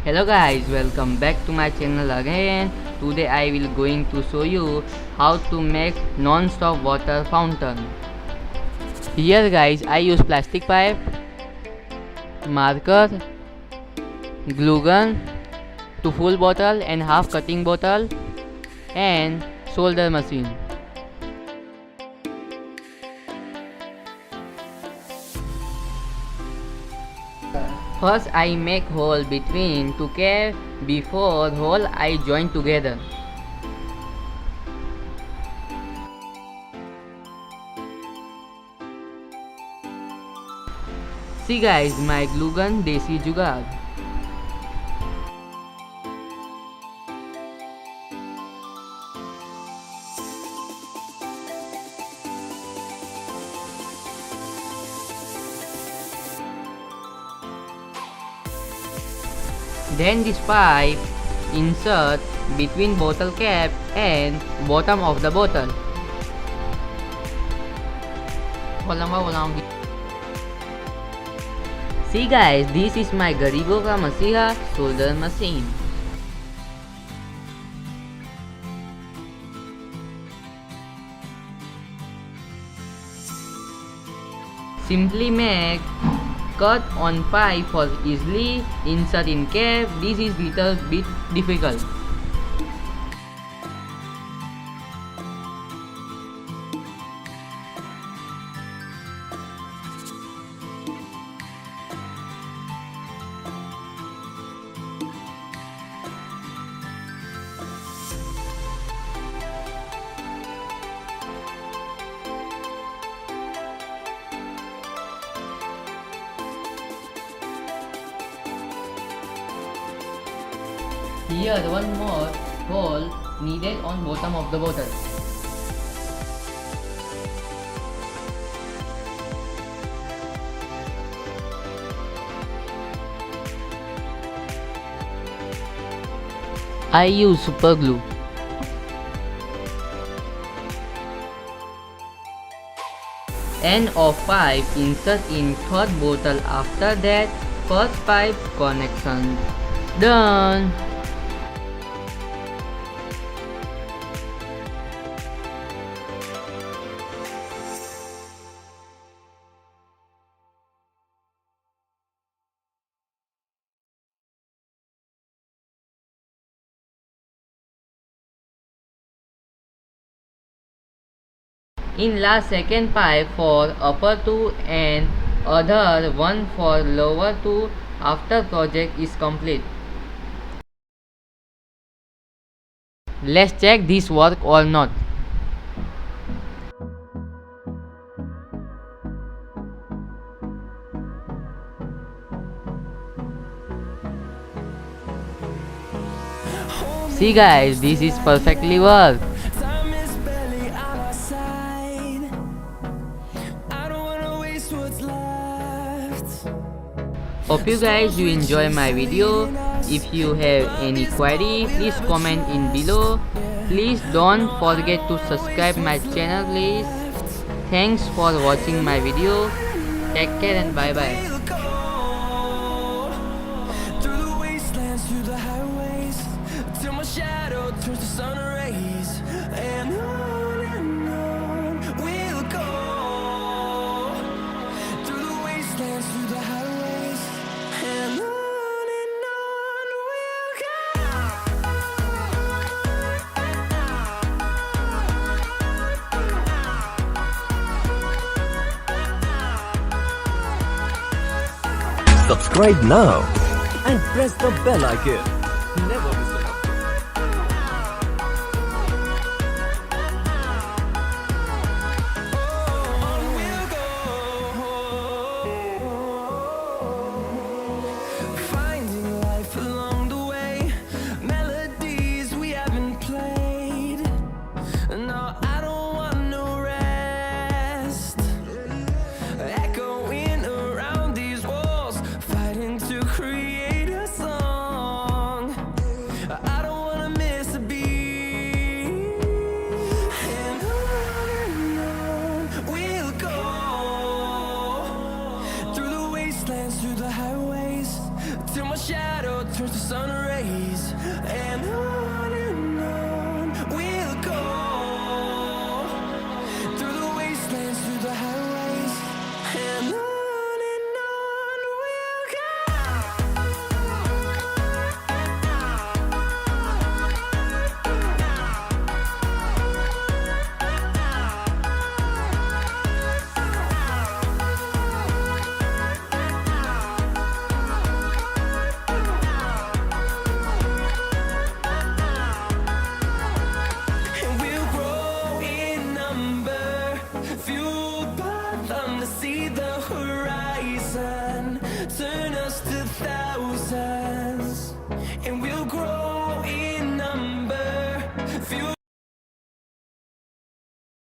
Hello guys, welcome back to my channel again. Today I will going to show you how to make non-stop water fountain. Here guys, I use plastic pipe, marker, glue gun, two full bottle and half cutting bottle and solder machine. First I make hole between two cap. Before hole I join together. See guys, my glue gun desi jugaad. Then this pipe insert between bottle cap and bottom of the bottle. See guys, this is my Garibo ka Masiha solder machine. Simply make cut on pipe for easily insert in cap. This is little bit difficult. Here one more hole needed on bottom of the bottle. I use super glue. End of pipe insert in third bottle. After that first pipe connection done. In last second pipe for upper two and other one for lower two after project is complete. Let's check this work or not. See guys, this is perfectly work. Hope you guys you enjoy my video. If you have any query, please comment in below. Please don't forget to subscribe my channel please. Thanks for watching my video. Take care and bye bye. Subscribe now and press the bell icon. Never miss an update. Finding life along the way, melodies we haven't played. No, I don't want no rest. Echoing around these walls, fighting to create a song. shadow turns to sun rays, and on we'll go, through the wastelands, through the highways, and on we'll go. And we'll grow in number, fueled by them to see the horizon, turn us to thousands, and we'll